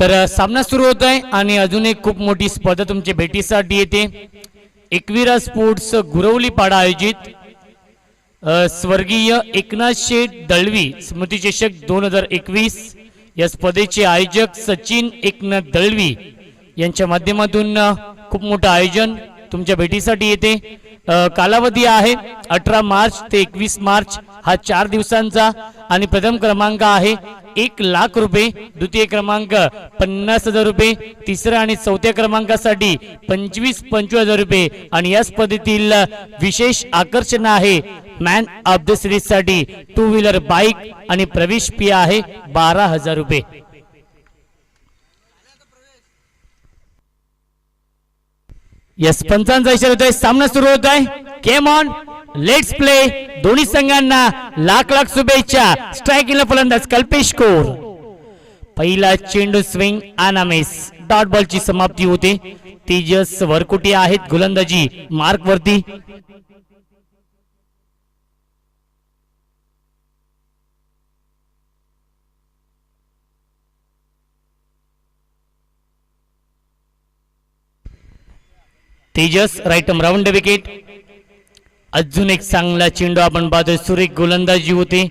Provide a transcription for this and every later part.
सामना सुरू होत आहे आणि अजून एक खूप मोठी स्पर्धा तुमच्या भेटीसाठी येते. एकविरा स्पोर्ट्स गुरवलीपाडा आयोजित स्वर्गीय एकनाथ शेठ दळवी स्मृतिचषक 2021 या स्पर्धेचे आयोजक सचिन एकनाथ दळवी यांच्या माध्यमातून खूप मोठं आयोजन तुमच्या भेटीसाठी येते. कालावधी आहे 18 मार्च ते 21 मार्च हा 4 दिवसांचा आणि प्रथम क्रमांक आहे 1 लाख रुपये, द्वितीय क्रमांक 50,000 रुपये, तिसऱ्या आणि चौथ्या क्रमांकासाठी 25,000 रुपये आणि या स्पर्धेतील विशेष आकर्षण आहे मॅन ऑफ द सिरीज साठी 2 व्हीलर बाईक आणि प्रवेश फी आहे 12,000 रुपये. यस पंचांचा इशारा होतोय. सामना सुरू होत आहे. Game on, let's play. दोन्ही संघांना लाख लाख शुभेच्छा. स्ट्रायकिंगला फलंदाज कल्पेश कोर. पहिला चेंडू स्विंग अनामिस. डॉट बॉलची समाप्ती होते. तेजस वरकुटे आहेत गोलंदाजी मार्क वरती. Tejas right round wicket. अजून एक चांगला चेंडू आपण पाहतोय. सुरेख गोलंदाजी होते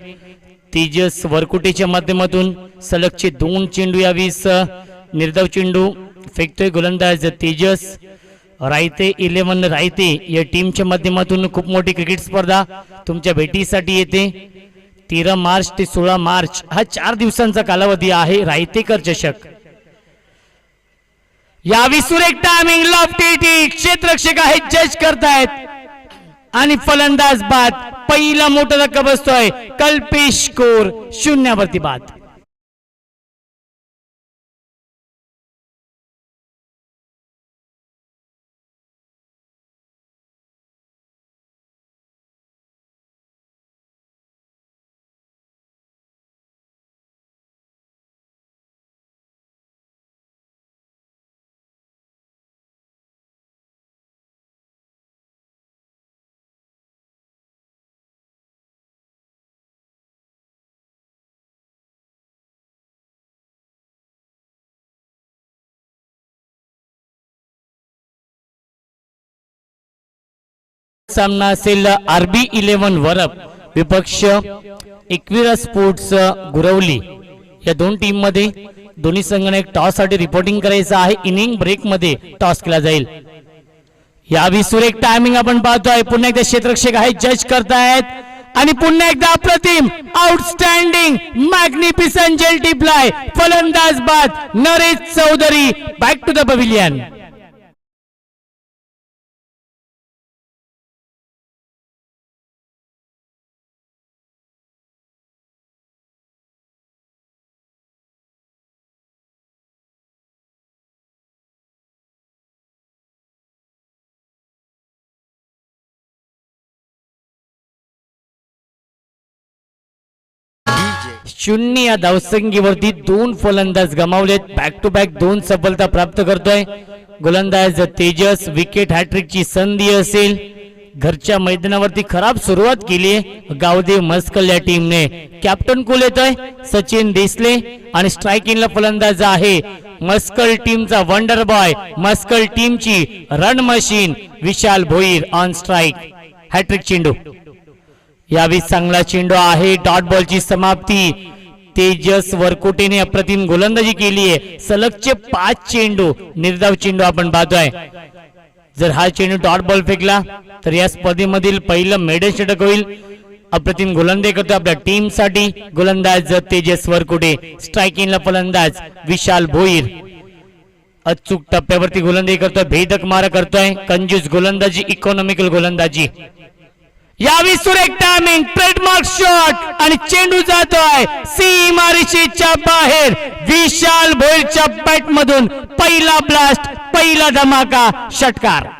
तेजस वरकुटेच्या माध्यमातून. सलगचे 2 चेंडू यावीस निर्धाव चेंडू फेकतोय गोलंदाज तेजस. रायते 11 रायते या टीमच्या माध्यमातून खूप मोठी क्रिकेट स्पर्धा तुमच्या भेटीसाठी येते. 13 मार्च ते 16 मार्च हा 4 दिवसांचा कालावधी आहे. रायतेकर चषक. यावी सुरेख टायमिंग लॉफ्टी. क्षेत्ररक्षक आहेत जज करतायत आणि फलंदाज बाद. पहिला मोठा धक्का बसतोय. कल्पेश कोर 0 वरती बाद. सामना असेल आरबी 11 वरप विपक्ष एकविरा स्पोर्ट्स गुरवली. या दोन टीम मध्ये दोन्ही संघांना एक टॉस साठी रिपोर्टिंग करायचं आहे. इनिंग ब्रेक मध्ये टॉस केला जाईल. यावी सुरेख टायमिंग आपण पाहतोय. पुन्हा एकदा क्षेत्ररक्षक आहे जज करतायत आणि पुन्हा एकदा अप्रतिम आउटस्टँडिंग मॅग्निफिसंट जेल्टिप्लाय. फलंदाज बाद. Naresh Chaudhary back to the pavilion. शून्य या धावसंख्येवरती 2 फलंदाज गमावलेत. बॅक टू बॅक 2 सफलता प्राप्त करतोय गोलंदाज तेजस. विकेट हॅट्रिकची संधी असेल. घरच्या मैदानावरती खराब सुरुवात केली आहे गावदेव मस्कल या टीमने. कॅप्टन कोल येतोय सचिन देसले आणि स्ट्रायकिंगला फलंदाज आहे मस्कल टीमचा वंडर बॉय, मस्कल टीमची run machine Vishal Bhoir on strike. Hat trick चेंडू. यावेळी चांगला चेंडू आहे. डॉट बॉलची समाप्ती. तेजस वरकोटेने अप्रतिम गोलंदाजी केली आहे. सलगचे 5 चेंडू निर्धाव चेंडू आपण पाहतोय. जर हा चेंडू डॉट बॉल फेकला तर या स्पर्धेमधील पहिलं मेडल षटक होईल. अप्रतिम गोलंदाजी करतो आपल्या टीम साठी गोलंदाज तेजस वरकोटे. स्ट्रायकिंगला फलंदाज विशाल भोईर. अचूक टप्प्यावरती गोलंदाजी करतोय. भेदक मारा करतोय. कंजूस गोलंदाजी, इकॉनॉमिकल गोलंदाजी. यावी सुरेख टायमिंग ट्रेडमार्क शॉट आणि चेंडू जातोय सीमारेषेच्या बाहेर. विशाल भोईरच्या बॅट मधून पहिला ब्लास्ट, पहिला धमाका, षटकार.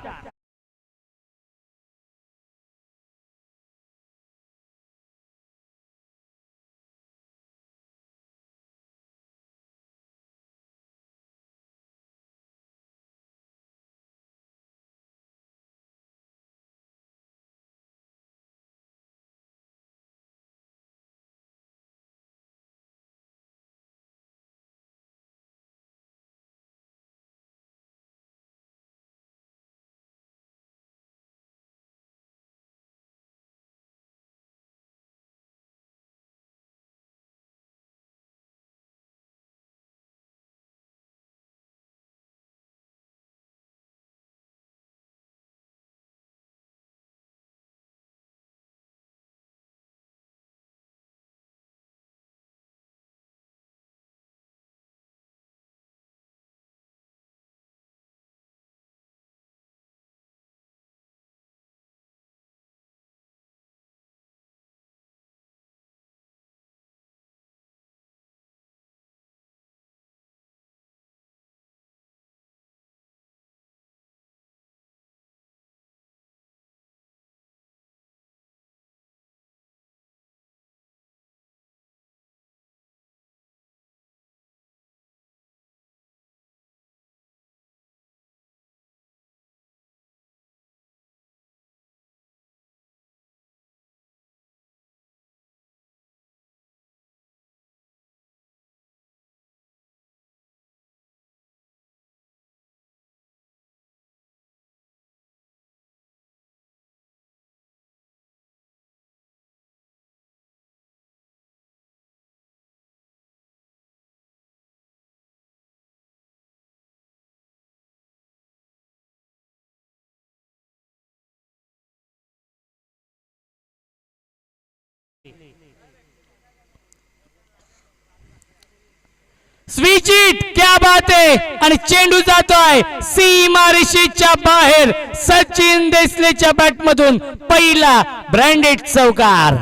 स्विच इट, क्या बात आहे, आणि चेंडू जातोय सीमारेषेच्या बाहेर. सचिन देसलेच्या बॅट मधून पहिला ब्रँडेड चौकार.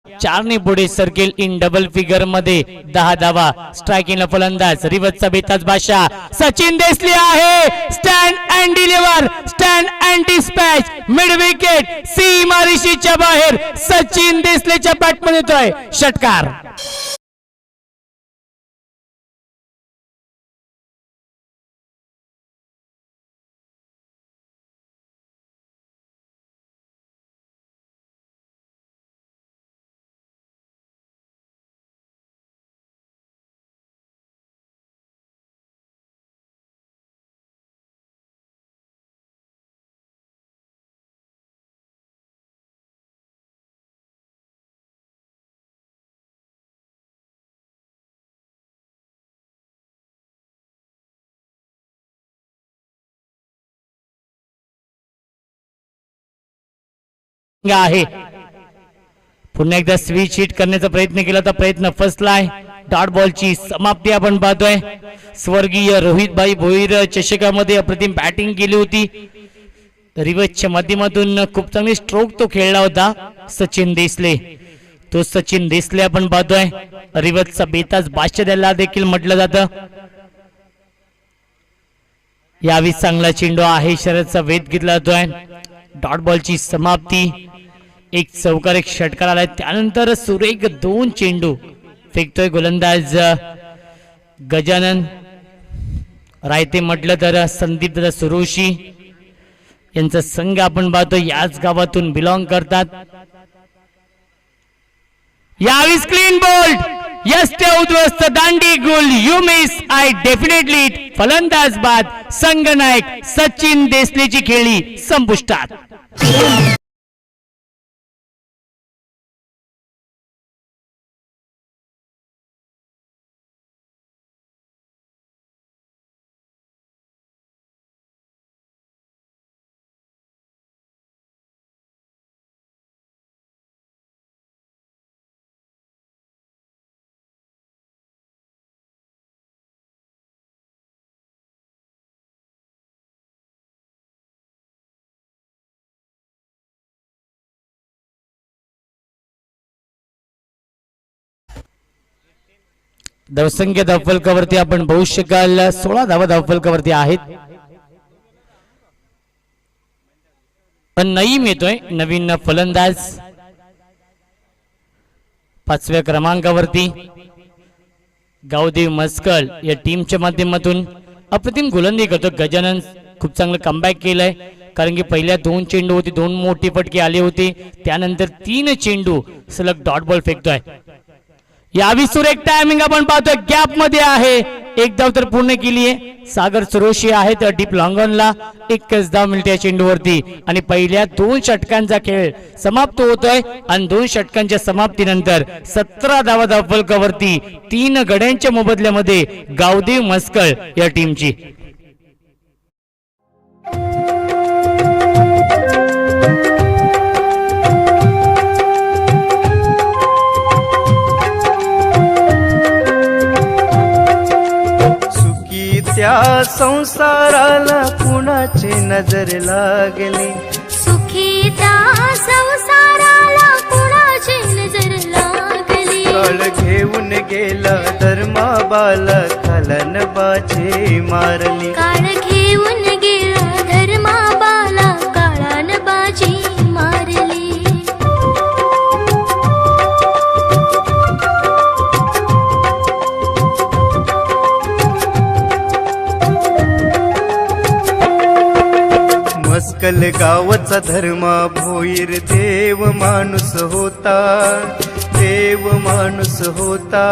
चारने पुढे सर्कल इन डबल फिगर मध्ये 10 धावा. स्ट्रायकिंगला फलंदाज रिवर्सचा बेताज बादशाह सचिन देसले आहे. Stand and deliver, stand and dispatch, mid wicket सीमारेषेच्या बाहेर. सचिन देसलेच्या बॅटमध्ये येतोय षटकार. आहे. पुन्हा एकदा स्विच हिट करण्याचा प्रयत्न केला तर प्रयत्न फसलाय. डॉट बॉलची समाप्ती आपण पाहतोय. स्वर्गीय रोहितभाई भोईर चषकामध्ये अप्रतिम बॅटिंग केली होती. रिवर्सच्या माध्यमातून खूप चांगली स्ट्रोक तो खेळला होता सचिन देसले. तो सचिन देसले आपण पाहतोय. रिवर्सचा बेताज बादशाह त्याला देखील म्हटलं जातं. यावेळी चांगला चेंडू आहे, शर्यतचा वेध घेतला जातोय. डॉट बॉलची समाप्ती. एक चौकार, एक षटकार आलाय. त्यानंतर सुरेख 2 चेंडू फेकतोय गोलंदाज गजानन रायते. म्हटलं तर संदीप दादा सुरोशी यांचा संघ आपण पाहतो, याच गावातून बिलॉंग करतात. यावेळी क्लीन बोल्ड, यस्ते उद्ध्वस्त दांडी गोल, you miss I definitely it. फलंदाज बाद संघनायक सचिन देसलेची खेळी संपुष्टात. धावसंख्या धावफलकावरती आपण बघू शकाल 16 धावा धावफलकावरती आहेत. पण नईम येतोय नवीन फलंदाज 5व्या क्रमांकावरती. गावदेव मस्कल या टीमच्या माध्यमातून अप्रतिम गोलंदाजी करतो गजानन. खूप चांगलं कमबॅक केलंय, कारण की पहिल्या 2 चेंडू होती, 2 मोठी फटके आले होते. त्यानंतर 3 चेंडू सलग डॉट बॉल फेकतोय. यावी सुरेख टायमिंग आपण पाहतोय, गॅप मध्ये आहे. 1 धाव तर पूर्ण केली आहे. सागर सुरोशी आहेत डीप लॉंगॉनला. 21 धाव मिळते या चेंडूवरती आणि पहिल्या 2 षटकांचा खेळ समाप्त होतोय. आणि 2 षटकांच्या समाप्तीनंतर 17 धावा धावफलकावरती 3 गड्यांच्या मोबदल्यामध्ये गावदेव मस्कळ या टीमची. त्या संसाराला कुणाची नजर लागली. सुखी त्या संसाराला कुणाची नजर लागली. काळ घेऊन गेला धर्माबाला खालन बाजी मारली. काळ घेऊन गेला धर्माबाला काळान बाजी मारली. मस्कल गावचा धर्मा भोईर देव माणूस होता. देव माणूस होता.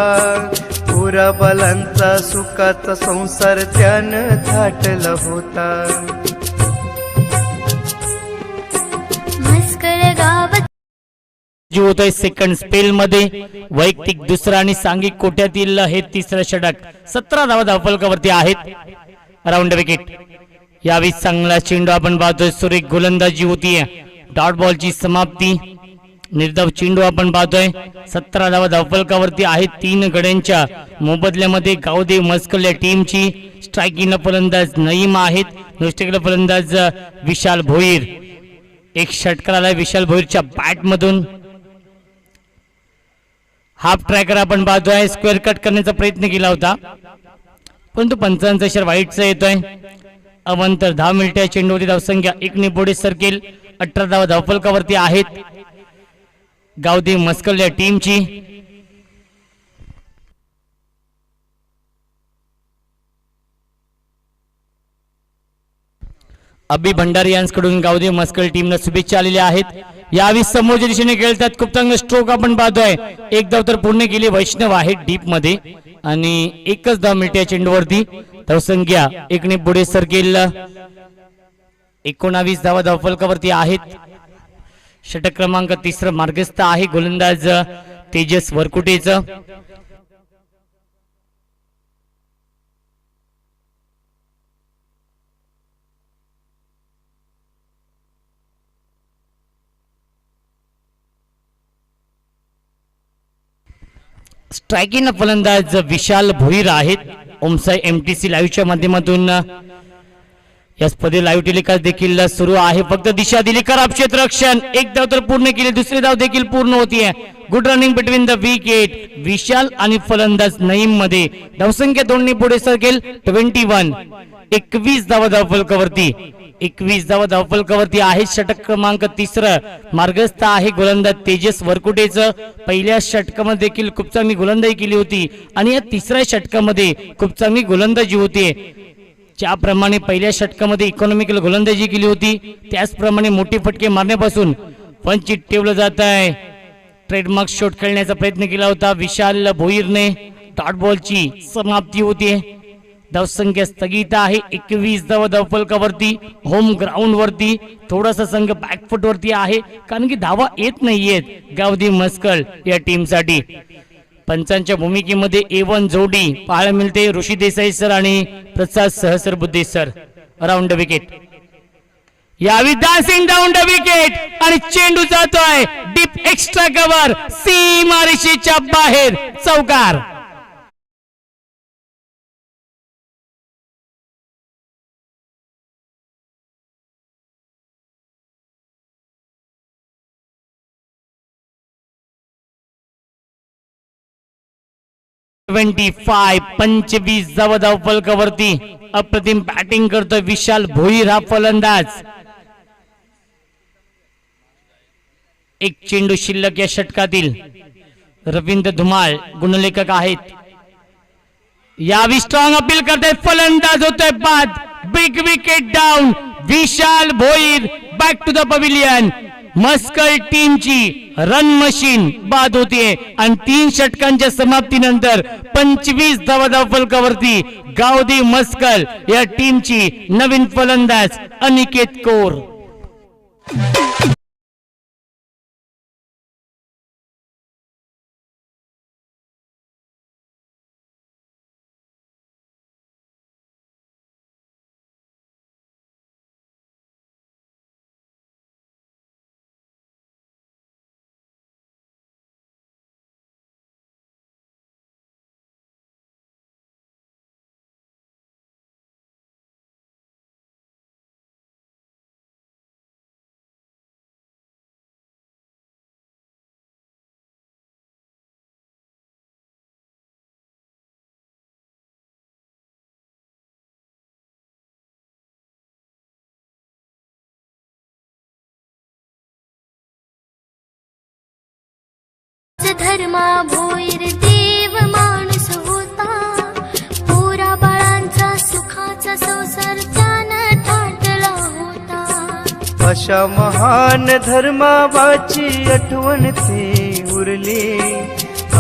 पुरा बालांचा सुखाचा संसार त्यानं थाटला होता. मस्कल गावात होतोय सेकंड स्पेल मध्ये वैयक्तिक दुसरा आणि सांघिक कोट्यातील हे तिसरं षटक. 17 धावा धावफलकावरती आहेत. Round wicket. यावेळी चांगला चेंडू आपण पाहतोय. सुरेख गोलंदाजी होतीये. डॉट बॉलची समाप्ती. निर्धाव चेंडू आपण पाहतोय. 17 धावा धावफलकावरती आहेत. 3 गड्यांच्या मोबदल्यामध्ये गावदेव मस्कल या टीमची. स्ट्रायकिंग फलंदाज नईम आहेत. नुसतेकडे फलंदाज विशाल भोईर. एक षटकार आलाय विशाल भोईरच्या बॅट मधून. हाफ ट्रॅकर आपण पाहतोय. स्क्वेअर कट करण्याचा प्रयत्न केला होता परंतु पंचांचा इशारा वाईटचा येतोय. अवंतर 10 मिनिटे चेंडूवरती धावसंख्या 1 ने पुढे सरकेल. 18 धावा धावफलकावरती आहेत गावदेव मस्कल या टीमची. अभि भंडारी यांच्याकडून गावदेव मस्कल टीमला शुभेच्छा आलेल्या आहेत. यावेळी समोरच्या दिशेने खेळतात. खूप चांगलं स्ट्रोक आपण पाहतोय. एक धाव तर पूर्ण केली. वैष्णव आहे डीप मध्ये आणि एकच धाव मिळते या चेंडूवरती. धावसंख्या 1 ने पुढे सरकेल. 19 धावा धावफलकावरती आहेत. षटक क्रमांक 3 मार्गस्थ आहे गोलंदाज तेजस वरकुटेचं. स्ट्रायकिंग फलंदाज विशाल भोईर आहेत. ओमसाई MTC लाईव्हच्या माध्यमातून या स्पर्धे लाईव्ह टेलिकास्ट देखील सुरू आहे. फक्त दिशा दिली खराब क्षेत्ररक्षण. एक धाव तर पूर्ण केली. दुसरी धाव देखील पूर्ण होतीये. Good running between the wicket. Vishal आणि फलंदाज नईम मध्ये धावसंख्या 2 ने पुढे सरकेल. 21. 21 धावा धावफलकावरती. 21 धावा धावफलकावरती आहे. षटक क्रमांक 3 मार्गस्थ आहे गोलंदाज तेजस वरकुटेचं. पहिल्या षटकामध्ये देखील खूप चांगली गोलंदाजी केली होती आणि या तिसऱ्या षटकामध्ये खूप चांगली गोलंदाजी होती. ज्याप्रमाणे पहिल्या षटकामध्ये इकॉनॉमिकल गोलंदाजी केली होती त्याचप्रमाणे मोठी फटके मारण्यापासून वंचित ठेवलं जात आहे. ट्रेडमार्क शॉट खेळण्याचा प्रयत्न केला होता विशाल भोईरने. डॉट बॉलची समाप्ती होती. धावसंख्या स्थगित आहे. 21 धावा धावफलकावरती. होम ग्राउंड वरती थोडासा संघ बॅकफुट वरती आहे कारण की धावा येत नाहीयेत गावदेव मस्कल या टीमसाठी. पंचांच्या भूमिकेमध्ये A1 जोडी पाहायला मिळते. ऋषी देसाई सर आणि प्रसाद सहस्रबुद्धे सर. Round wicket. यावी डान्सिंग डाऊन द विकेट आणि चेंडू जातोय डीप एक्स्ट्रा कव्हर सीमारेषेच्या बाहेर. चौकार. (25) 25 धावा धावफलकावरती. अप्रतिम बॅटिंग करतोय विशाल भोईर हा फलंदाज. एक चेंडू शिल्लक या षटकातील. रवींद्र धुमाळ गुणलेखक आहेत. यावी स्ट्रॉंग अपील करतायत फलंदाज होतोय बाद. Big wicket down. Vishal Bhoir back to the pavilion. Muscle टीमची रन मशीन बाद होतीये आणि 3 षटकांच्या समाप्तीनंतर 25 धावा धावफलकावरती गावदेव मस्कल या टीमची नवीन फलंदाज अनिकेत कौर. धर्मा भोईर देव माणूस होता. पोरा बाळांचा सुखाचा संसार त्यानं थाटला होता. अशा महान धर्माबाची आठवण ती उरली.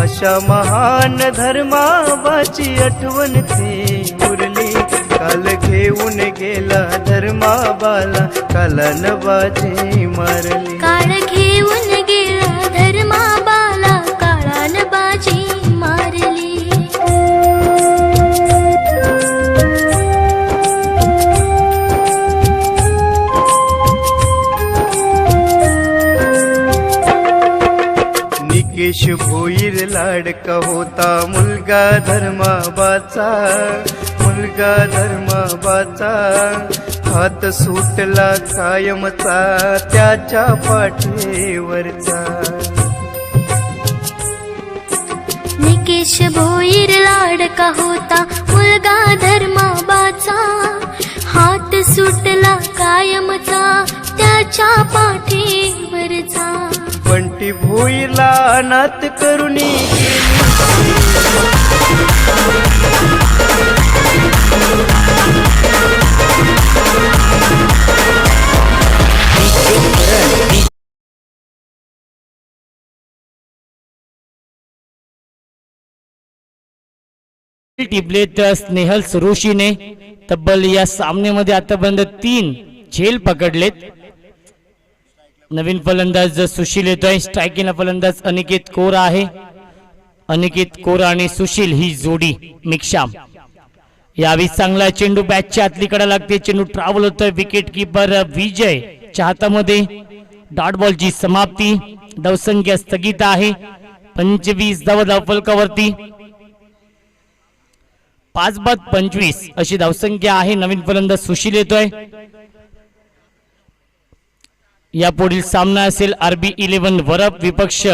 अशा महान धर्माबाची आठवण ती उरली. काल घेऊन गेला धर्माबाला कालन बाजी मारली. काळ घेऊन गेला धर्मा भोईर लाडका होता मुलगा धर्माबाचा, मुलगा धर्माबाचा. हात सुटला कायमचा त्याच्या पाठीवरचा. निकेश भोईर लाडका होता मुलगा धर्माबाचा. हात सुटला कायमचा त्याच्या पाठीवरचा. बंटी भोईरला अनाथ करुणी टिपलेत स्नेहल सुरुशीने तब्बल या सामन्यामध्ये आतापर्यंत 3 झेल पकडलेत. नवीन फलंदाज सुशील येतोय. स्ट्रायकिंगला फलंदाज अनिकेत कोर आहे. अनिकेत कोर आणि सुशील ही जोडी मिक्साम. यावेळी चांगला चेंडू बॅटच्या आतली कडा लागते. चेंडू ट्रॅव्हल होतोय. विकेट किपर विजय चाहतामध्ये डॉट बॉलची समाप्ती. धावसंख्या स्थगित आहे. 25 धावा धावफलकावरती. 5-25 अशी धावसंख्या आहे. नवीन फलंदाज सुशील येतोय. या पुढील सामना असेल RB11 वरप विपक्ष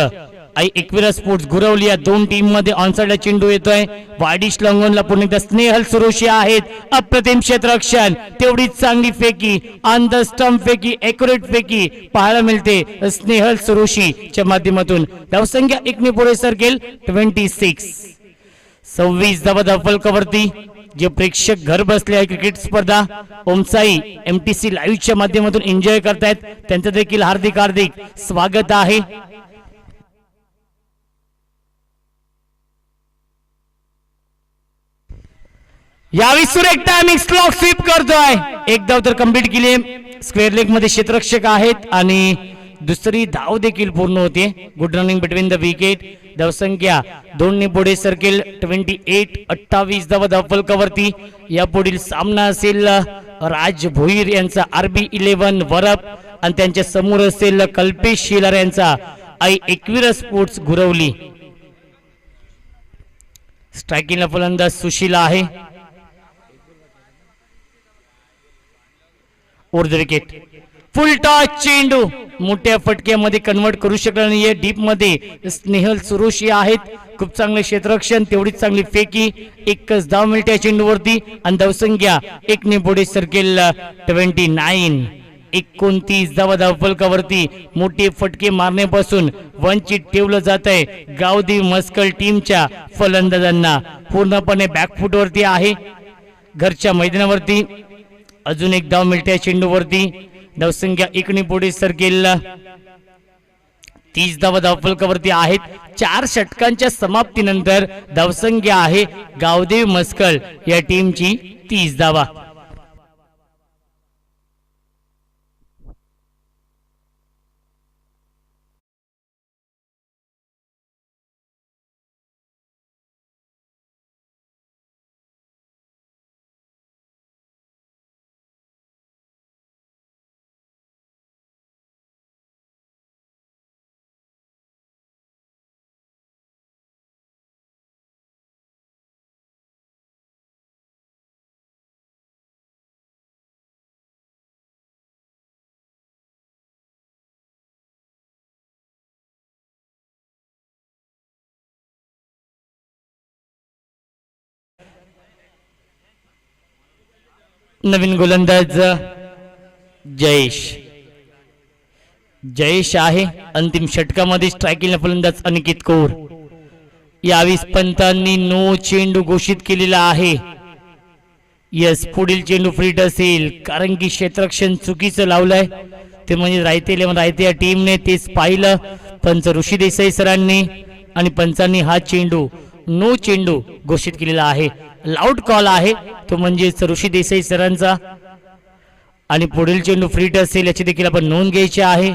एकविरा स्पोर्ट्स गुरवली. या दोन टीम मध्ये ऑनसाइडला चेंडू येतोय. वाडिश लंगोनला पुन्हा एकदा स्नेहल सुरोशी आहेत. अप्रतिम क्षेत्ररक्षण, तेवढीच चांगली फेकी, ऑन द स्टंप फेकी, एक्युरेट फेकी पाहायला मिळते स्नेहल सुरोशीच्या माध्यमातून. धावसंख्या 1 ने पुढे सरकेल. 26 धावा धावफलकावरती. जे प्रेक्षक घर बसले आहे क्रिकेट स्पर्धा ओमसाई MTC लाईव्हच्या माध्यमातून एन्जॉय करतायत, त्यांचं देखील हार्दिक हार्दिक स्वागत आहे. यावेळी सुरेख टायमिंग स्लॉक स्वीप करतोय. एक धाव तर कंप्लीट केली. स्क्वेअर लेग मध्ये क्षेत्ररक्षक आहेत आणि दुसरी धाव देखील पूर्ण होते. Good running between the wicket. धावसंख्या 2 ने पुढे सरकेल. 28 धावा धावफलकावरती. या पुढील सामना असेल राज भोईर यांचा RB11 वरप आणि त्यांच्या समोर असेल कल्पेश शेलार यांचा एकविरा स्पोर्ट्स गुरवली. स्ट्रायकिंगला फलंदाज सुशील आहे. Over the wicket. Full toss चेंडू मोठ्या फटक्यामध्ये कन्वर्ट करू शकला नाहीये. डीप मध्ये स्नेहल सुरोशी आहेत. खूप चांगले क्षेत्ररक्षण, तेवढीच चांगली फेकी. एकच धाव मिळते चेंडूवरती आणि धावसंख्या 1 ने पुढे सरकेल. 29 धावा धावफलकावरती. मोठे फटके मारण्यापासून वंचित ठेवलं जात आहे गावदेवी मस्कल टीमच्या फलंदाजांना. पूर्णपणे बॅकफुटवरती आहे घरच्या मैदानावरती. अजून एक धाव मिळते चेंडूवरती. धावसंख्या 1 ने पुढे सरकेल. 30 धावा धावफलकावरती आहेत. 4 षटकांच्या समाप्तीनंतर धावसंख्या आहे गावदेवी मस्कल या टीमची 30 धावा. नवीन गोलंदाज जयेश आहे. अंतिम षटकामध्ये स्ट्रायकिंगला फलंदाज अनिकेत कौर. यावेळी पंतांनी नो चेंडू घोषित केलेला आहे. यस, पुढील चेंडू फ्रीट असेल कारण की क्षेत्ररक्षण चुकीचं लावलंय. ते म्हणजे रायते या टीमने तेच पाहिलं. पंच ऋषी देसाई सरांनी आणि पंचांनी हा चेंडू नो चेंडू घोषित केलेला आहे. लाऊड कॉल आहे तो म्हणजे ऋषी देसाई सरांचा. आणि पुढील चेंडू फ्रीट असेल याची देखील आपण नोंद घ्यायची आहे.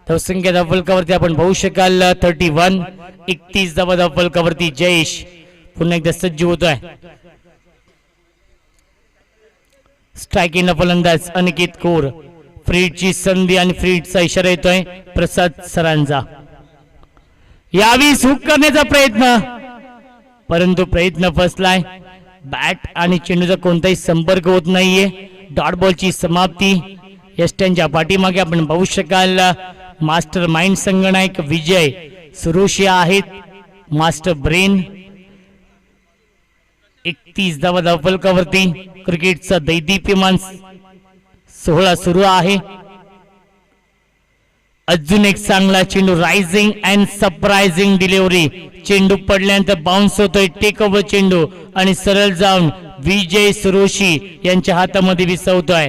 धावसंख्या धावफलकावरती आपण पाहू शकाल 31. 31 धावा धावफलकावरती जयेश पुन्हा एकदा सज्ज होतोय. स्ट्रायकिंगला फलंदाज अनिकेत कौर. फ्रीटची संधी आणि फ्रीटचा इशारा येतोय प्रसाद सरांचा. यावी हुक करण्याचा प्रयत्न, परंतु प्रयत्न फसलाय. बॅट आणि चेंडूचा कोणताही संपर्क होत नाहीये. डॉट बॉलची समाप्ती. यष्ट्यांच्या पाठीमागे आपण पाहू शकाल मास्टर माइंड संगणक विजय सुरुशी आहेत. मास्टर ब्रेन 31 धावा धावफलकावरती. क्रिकेटचा दैदिप्यमान 16 सुरू आहे. अजून एक चांगला चेंडू. Rising and surprising delivery. चेंडू पडल्यानंतर बाउन्स होतोय. टेक ओव्हर चेंडू आणि सरळ जाऊन विजय सुरोशी यांच्या हातामध्ये विसवतोय.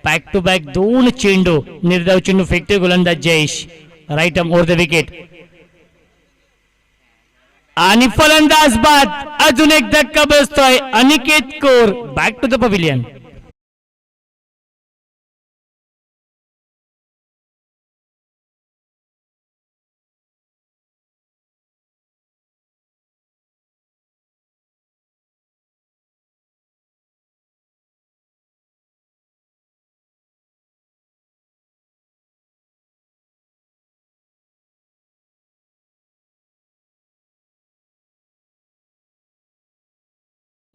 बॅक टू बॅक 2 चेंडू. निर्धाव चेंडू फेकतोय गोलंदाज Jayesh. Right arm over the wicket आणि फलंदाज बाद. अजून एक धक्का बसतोय. Aniket Kaur back to the pavilion.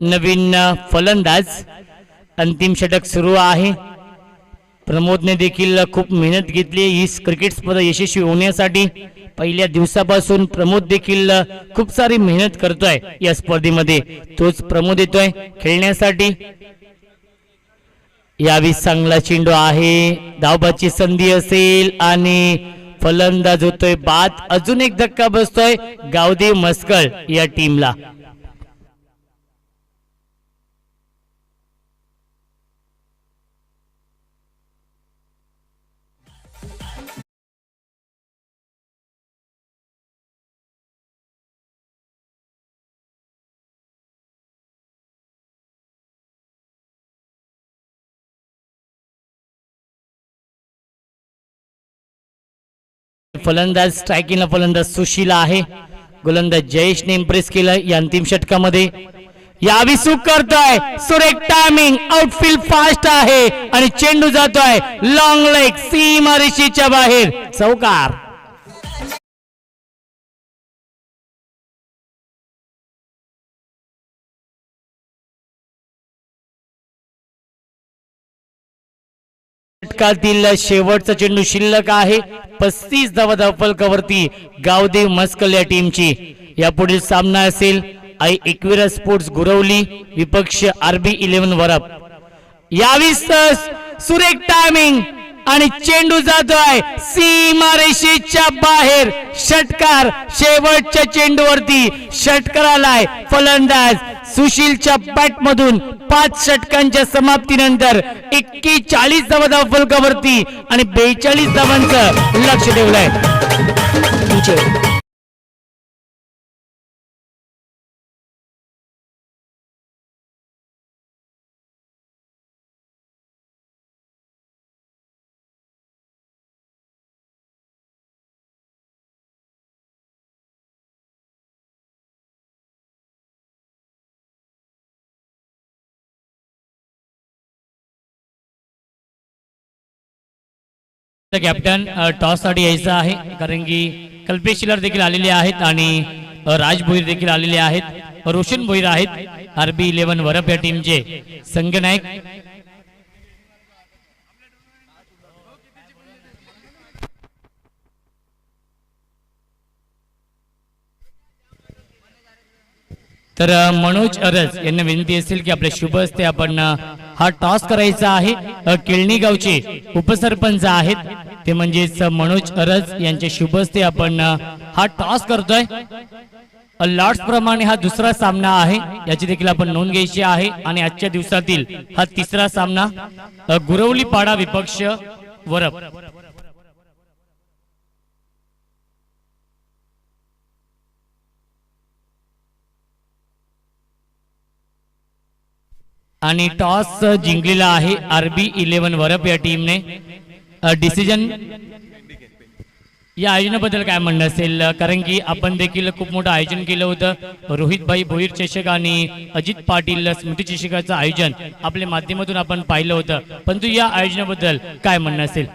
नवीन फलंदाज. अंतिम षटक सुरू आहे. प्रमोदने देखील खूप मेहनत घेतली ही क्रिकेट स्पर्धा यशस्वी होण्यासाठी. पहिल्या दिवसापासून प्रमोद देखील खूप सारी मेहनत करतोय या स्पर्धेमध्ये. तोच प्रमोद येतोय खेळण्यासाठी. यावी चांगला चेंडू आहे. धावबाची संधी असेल आणि फलंदाज होतोय बाद. अजून एक धक्का बसतोय गावदेव मस्कळ या टीमला. फलंदाज स्ट्रायकिंगला फलंदाज सुशील आहे. गोलंदाज जयेशने इम्प्रेस केलं या अंतिम षटकामध्ये. यावी सुख करतोय. सुरेख टायमिंग. आउटफील्ड फास्ट आहे आणि चेंडू जातोय लॉंग लेग सीमारेषेच्या बाहेर. चौकार. षटकातील शेवटचा चेंडू शिल्लक आहे. 35 धावा धावफलकावरती गावदेव मस्कल या टीमची. यापुढील सामना असेल आई एकविरा स्पोर्ट्स गुरवली विपक्ष RB11 वरप. यावी सुरेख टायमिंग आणि चेंडू जातोय सीमारेषेच्या बाहेर. षटकार. शेवटच्या चेंडूवरती षटकार आलाय. फलंदाज सुशीलच्या बॅट मधून 5 षटकांच्या समाप्तीनंतर 41 धावा धावफलकावरती आणि 42 धावांचं लक्ष ठेवलंय. कॅप्टन टॉस साठी यायचं आहे कारण की कल्पेश शिलर देखील आलेले आहेत आणि राज भोईर देखील आलेले आहेत. रोशन भोईर आहेत RB11 वरप या टीमचे संघनायक. तर मनोज अरज यांना विनंती असेल की आपल्या शुभ हस्ते आपण हा टॉस करायचा आहे. केळणी गावचे उपसरपंच आहेत ते म्हणजेच मनोज अरज यांच्या शुभ हस्ते आपण हा टॉस करतोय. लॉट्स प्रमाणे हा दुसरा सामना आहे याची देखील आपण नोंद घ्यायची आहे. आणि आजच्या दिवसातील हा तिसरा सामना गुरवली पाडा विपक्ष वरप. आणि टॉस जिंकलेला आहे RB11 वरप या टीमने. डिसिजन या आयोजनाबद्दल काय म्हणणं असेल कारण की आपण देखील खूप मोठं आयोजन केलं होतं. रोहित भाई भोईर चषक आणि अजित पाटील स्मृती चषकाचं आयोजन आपल्या माध्यमातून आपण पाहिलं होतं. परंतु या आयोजनाबद्दल काय म्हणणं असेल?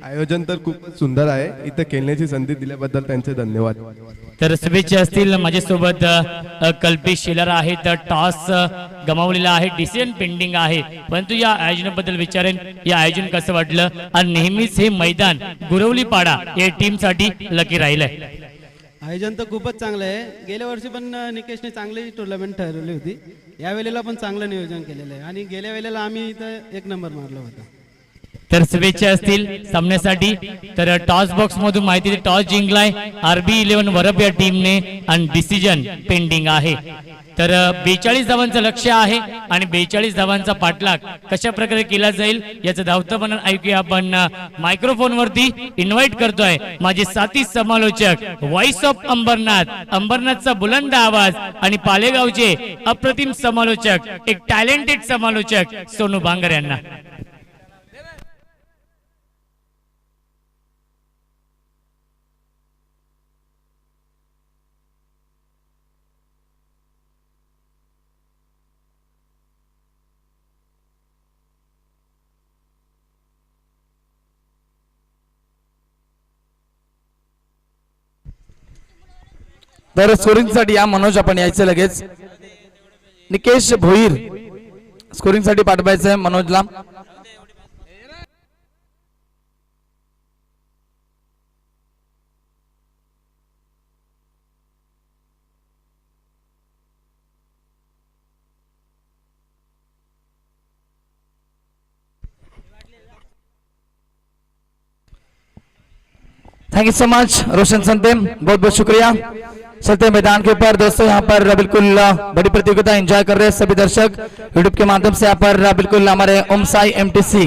आयोजन तर खूप सुंदर आहे. इथं खेळण्याची संधी दिल्याबद्दल त्यांचे धन्यवाद. तर शुभेच्छा असतील माझ्यासोबत कल्पेश शेलार आहेत. टॉस गमावलेला आहे, डिसिजन पेंडिंग आहे, परंतु या आयोजनाबद्दल विचारेन या आयोजन कसं वाटलं आणि नेहमीच हे मैदान गुरवली पाडा या टीम साठी लकी राहिलंय. आयोजन तर खूपच चांगलं आहे. गेल्या वर्षी पण निकेशने चांगली टुर्नामेंट ठरवली होती, या वेळेला पण चांगलं नियोजन केलेलं आहे आणि गेल्या वेळेला आम्ही इथं 1 नंबर मारला होता. तर शुभेच्छा असतील सामन्यासाठी. तर टॉस बॉक्स मधून माहिती टॉस जिंकलाय RB11 वरप या टीमने आणि डिसिजन पेंडिंग आहे. तर 42 धावांचं लक्ष्य आहे आणि 42 धावांचा पाठलाग कशा प्रकारे केला जाईल याचं धावतं बनन ऐकूया आपण. मायक्रोफोन वरती इन्व्हाइट करतोय माझे साथी समालोचक व्हॉइस ऑफ अंबरनाथचा बुलंद आवाज आणि पालेगावचे अप्रतिम समालोचक, एक टॅलेंटेड समालोचक सोनू बांगर यांना. तर स्कोरिंग साठी या मनोज आपण यायचं लगेच. निकेश भोईर स्कोरिंग साठी पाठवायचं आहे मनोजला. Thank you so much Roshan Sante, बहुत बहुत शुक्रिया. चलते मैदान के ऊपर दोस्तों यहाँ पर बिल्कुल बड़ी प्रतियोगिता एंजॉय कर रहे हैं सभी दर्शक यूट्यूब के माध्यम से. यहाँ पर बिल्कुल हमारे ओम साई MTC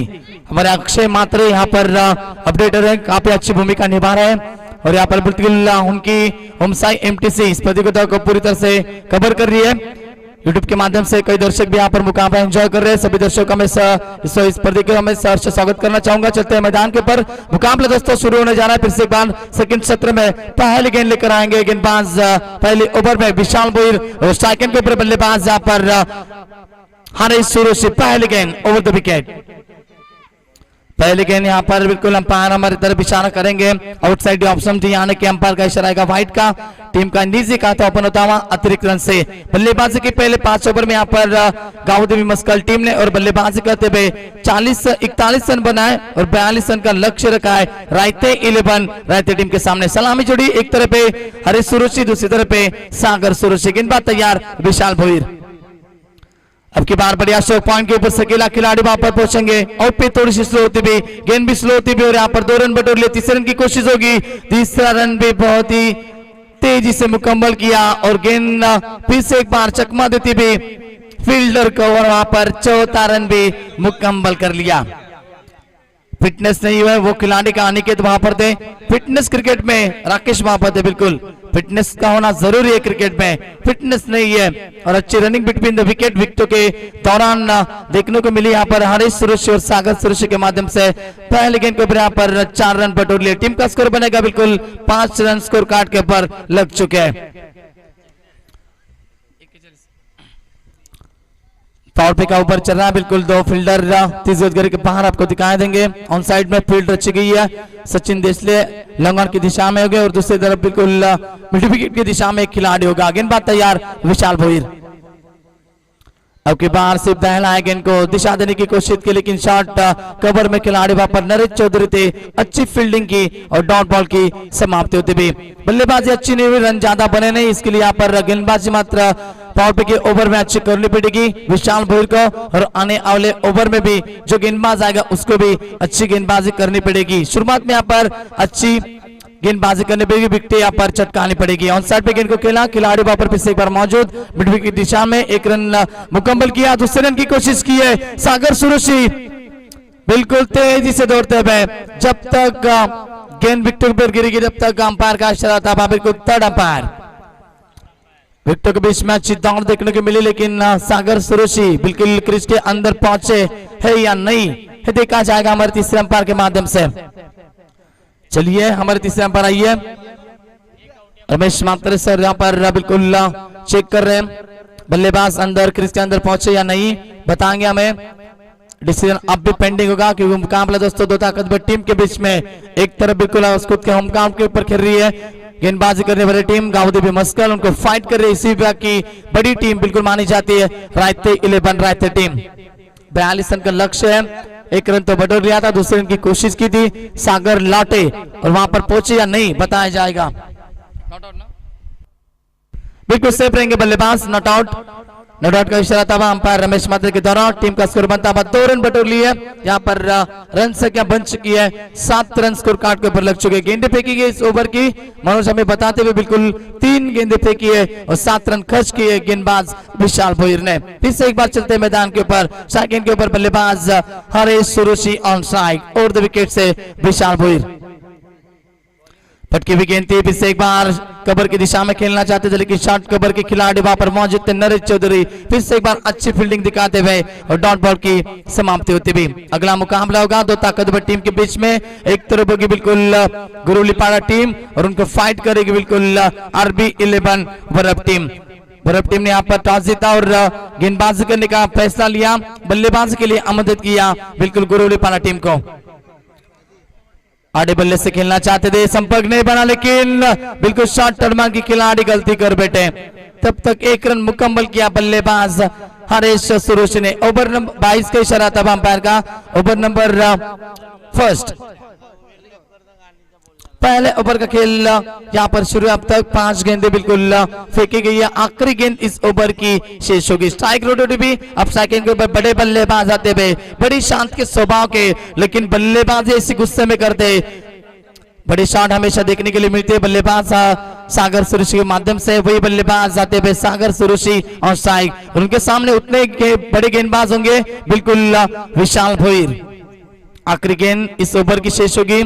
हमारे अक्षय मात्रे यहाँ पर अपडेटर है, काफी अच्छी भूमिका निभा रहे हैं और यहाँ पर बिल्कुल उनकी ओम साई MTC इस प्रतियोगिता को पूरी तरह से कवर कर रही है. यूट्यूब के माध्यम से कई दर्शक भी यहाँ पर मुकाम पर एंजॉय कर रहे हैं. सभी दर्शकों का मैं इस प्रतियोगिता में सहर्ष स्वागत करना चाहूंगा. चलते हैं मैदान के ऊपर. मुकाबला दोस्तों शुरू होने जा रहा है फिर से एक बार. सेकंड सत्र में पहली गेंद लेकर आएंगे गेंदबाज पहले ओवर में विशाल भोईर और सेकंड के ऊपर बल्लेबाज यहाँ पर हरीश सुरेशी. पहली गेंद ओवर द विकेट. पहले गेंद यहाँ पर बिल्कुल अंपायर हमारी तरफ इशारा करेंगे. आउटसाइड ऑप्शन थी यानी कि अंपायर का इशारा आएगा व्हाइट का. टीम का निजी खाता ओपन होता हुआ अतिरिक्त रन से. बल्लेबाजी के पहले 5 ओवर में यहाँ पर गांव देवी मस्कल टीम ने और बल्लेबाजी करते हुए 41 रन बनाए और 42 रन का लक्ष्य रखा है. रायते 11 रायते टीम के सामने सलामी जोड़ी. एक तरफ पे हरीश सुरेशी, दूसरी तरफ पे सागर सुरेशी. गेंदबाज तैयार विशाल भोईर. अब की बार बढ़िया शो पॉइंट के ऊपर से अकेला खिलाड़ी वहां पर पहुंचेंगे. आउट पे थोड़ी सी स्लो होती भी, गेंद भी स्लो होती भी और यहाँ पर 2 रन बटोर लिए. तीसरे रन की कोशिश होगी. तीसरा रन भी बहुत ही तेजी से मुकम्मल किया और गेंद फिर से एक बार चकमा देती भी फील्डर को और वहां पर चौथा रन भी मुकम्मल कर लिया. फिटनेस नहीं हुआ वो खिलाड़ी का अनिकेत वहां पर थे. फिटनेस क्रिकेट में राकेश वहां पर थे. बिल्कुल फिटनेस का होना जरूरी है क्रिकेट में. फिटनेस नहीं है और अच्छी रनिंग बिटवीन द विकेट विकेटों के दौरान देखने को मिली यहाँ पर हरीश सुरेशी और सागर सुरेशी के माध्यम से. पहले गेंद के ऊपर यहाँ पर 4 रन बटोर लिए. टीम का स्कोर बनेगा बिल्कुल 5 रन स्कोर कार्ड के ऊपर लग चुके हैं. पावर प्ले का ऊपर चल रहा है बिल्कुल. 2 फील्डर 30 गज के बाहर आपको दिखाई देंगे. ऑन साइड में फील्ड रची गई है. सचिन देशले लंगन की दिशा में हो गए और दूसरी तरफ बिल्कुल मिड विकेट की दिशा में एक खिलाड़ी होगा. गेंदबाज तैयार विशाल भोईर. अब की बार सिर्फ दहला है गेंद को दिशा देने की कोशिश की लेकिन शॉट कवर में खिलाड़ी वहां पर नरेश चौधरी थे. अच्छी फील्डिंग की और डॉट बॉल की समाप्ति होती भी. बल्लेबाजी अच्छी नहीं हुई, रन ज्यादा बने नहीं, इसके लिए यहाँ पर गेंदबाजी मात्र पावर प्ले के ओवर में अच्छी करनी पड़ेगी विशाल भोईर को और आने वाले ओवर में भी जो गेंदबाज आएगा उसको भी अच्छी गेंदबाजी करनी पड़ेगी. शुरुआत में यहाँ पर अच्छी गेंदबाजी करने पड़ेगी, विकेट यहाँ पर चटकानी पड़ेगी. ऑन साइड पे गेंद को खेला, खिलाड़ी वहां पर फिर से एक बार मौजूद. मिड विकेट की दिशा में 1 रन मुकम्मल किया. दूसरे रन की कोशिश की है सागर सुरेशी बिल्कुल तेजी से दौड़ते हुए. जब तक गेंद विकेट पर गिरेगी जब तक अंपायर का इशारा था बिल्कुल थर्ड अंपायर. विकेटों के बीच में अच्छी दौड़ देखने को मिली लेकिन सागर सुरेशी बिल्कुल क्रीज के अंदर पहुंचे है या नहीं है देखा जाएगा हमारे तीसरे अंपायर के माध्यम से. चलिए हमारे तीसरे अंपायर आइए रमेश मात्रे सर यहाँ पर बिल्कुल चेक कर रहे हैं बल्लेबाज अंदर क्रीज के अंदर पहुंचे या नहीं बताएंगे हमें. डिसीजन अब भी पेंडिंग होगा क्योंकि मुकाबला दोस्तों 2 ताकतवर टीम के बीच में. एक तरफ बिल्कुल खुद के होम ग्राउंड के ऊपर खेल रही है गेंदबाजी करने वाली टीम गांव देवी मस्कल, उनको फाइट कर रही इसी विभाग की बड़ी टीम बिल्कुल मानी जाती है रायते 11 रायते टीम। 42 रन का लक्ष्य है, 1 रन तो बटोर लिया था, दूसरे रन की कोशिश की थी, सागर लौटे और वहां पर पहुंचे या नहीं बताया जाएगा। बिल्कुल सेफ रहेंगे बल्लेबाज, नॉट आउट। नॉट आउट का इशारा था अंपायर रमेश मात्र के द्वारा। टीम का स्कोर बनता हुआ 2 रन बटोर लिए। यहाँ पर रन संख्या बन चुकी है 7 रन स्कोर कार्ड के ऊपर लग चुके हैं। गेंदे फेंकी गई इस ओवर की, मनोज हमें बताते हुए बिल्कुल 3 गेंदे फेंकी है और 7 रन खर्च किए गेंदबाज विशाल भोईर ने। फिर से एक बार चलते मैदान के ऊपर, सेकंड के ऊपर बल्लेबाज हरीश सुरुचि ऑन स्ट्राइक और द विकेट से विशाल भोईर। पटकी हुई गेंद थी, फिर से एक बार कबर की दिशा में खेलना चाहते थे लेकिन शॉर्ट कबर के खिलाड़ी वहां पर मौजूद थे नरेश चौधरी, फिर से एक बार अच्छी फील्डिंग दिखाते हुए और डॉट बॉल की समाप्ति होती हुई। अगला मुकाबला होगा दो ताकतवर टीम के बीच में। एक तरफ होगी बिल्कुल गुरुलीपाड़ा टीम और उनको फाइट करेगी बिल्कुल RB 11 वरब टीम। वरब टीम ने यहाँ पर टॉस जीता और गेंदबाजी करने का फैसला लिया, बल्लेबाजी के लिए आमंत्रित किया बिल्कुल गुरुलीपाड़ा टीम को। आड़े बल्ले से खेलना चाहते थे, संपर्क नहीं बना लेकिन बिल्कुल शॉर्ट टर्म की खिलाड़ी गलती कर बैठे। तब तक 1 रन मुकम्मल किया बल्लेबाज हरीश सुरुचि ने। ओवर नंबर 22 का इशारा था अंपायर का। ओवर नंबर फर्स्ट, पहले ओवर का खेल यहाँ पर शुरू। अब तक 5 गेंदें बिल्कुल फेंकी गई है, आखिरी गेंद इस ओवर की शेष होगी। स्ट्राइक रोटेट भी अब सेकंड के ऊपर बड़े बल्लेबाज आते हुए, बड़ी शांत के स्वभाव के लेकिन बल्लेबाज इसी गुस्से में करते। बड़ी शॉट हमेशा देखने के लिए मिलती है बल्लेबाज सागर सुरुचि के माध्यम से। वही बल्लेबाज आते हुए सागर सुरुचि और स्ट्राइक, उनके सामने उतने बड़े गेंदबाज होंगे बिल्कुल विशाल भोईर। आखिरी गेंद इस ओवर की शेष होगी।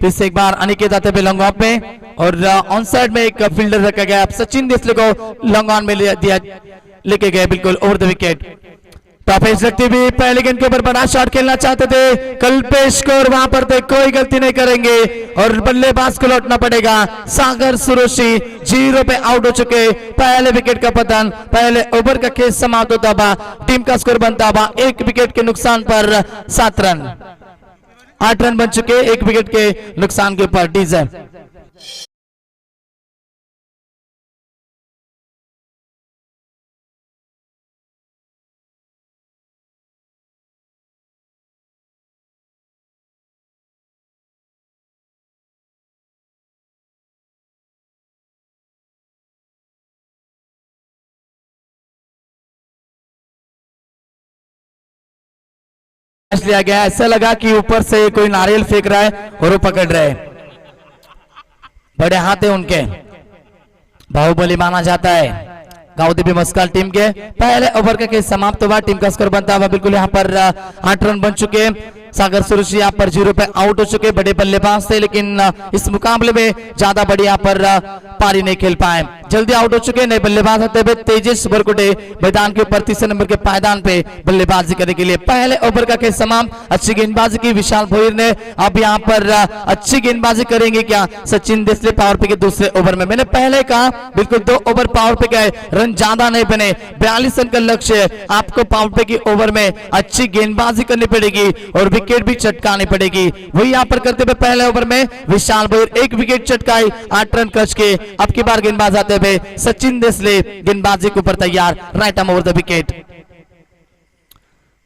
फिर से एक बार अनिकेत आते हुए लॉन्ग ऑफ में और ऑन साइड में एक फील्डर रखा गया। अब सचिन देसले को लॉन्ग ऑन में लेके गए बिल्कुल over the wicket. Top edge रखते हुए पहले गेंद के ऊपर बड़ा शॉट खेलना चाहते थे कल्पेश कौर, वहां पर थे कोई गलती नहीं करेंगे और बल्लेबाज को लौटना पड़ेगा। सागर सुरुचि 0 पे आउट हो चुके। पहले विकेट का पतन, पहले ओवर का खेल समाप्त होता हुआ, टीम का स्कोर बनता हुआ 1 विकेट के नुकसान पर 7 रन। 8 रन बन चुके 1 विकेट के नुकसान के ऊपर डीजे। लिया गया, ऐसा लगा कि ऊपर से कोई नारियल फेंक रहा है और वो पकड़ रहे हैं। बड़े हाथ है उनके, बाहुबली माना जाता है। गांव देवी मस्कल टीम के पहले ओवर का खेल समाप्त हुआ, टीम का स्कोर बनता हुआ बिल्कुल यहाँ पर 8 रन बन चुके। सागर सुरुचि यहाँ पर 0 पे आउट हो चुके। बड़े बल्लेबाज थे लेकिन इस मुकाबले में ज्यादा बड़ी यहाँ पर पारी नहीं खेल पाए, जल्दी आउट हो चुके। नए बल्लेबाज आते हुए तेजस बरकुटे मैदान के ऊपर तीसरे नंबर के पायदान पे बल्लेबाजी करने के लिए। पहले ओवर का खेल समाप्त, अच्छी गेंदबाजी की विशाल भोईर ने। अब यहाँ पर अच्छी गेंदबाजी करेंगे क्या सचिन देसले पावर पे के दूसरे ओवर में। मैंने पहले कहा बिल्कुल 2 ओवर पावर पे गए, रन ज्यादा नहीं बने, 42 रन का लक्ष्य। आपको पावर पे की ओवर में अच्छी गेंदबाजी करनी पड़ेगी और विकेट भी चटकानी पड़ेगी। वही यहाँ पर करते हुए पहले ओवर में विशाल भोईर 1 विकेट चटकाई, 8 रन खर्च के। अब की बार गेंदबाज आते हुए सचिन देसले गेंदबाजी के ऊपर तैयार, right arm over the wicket.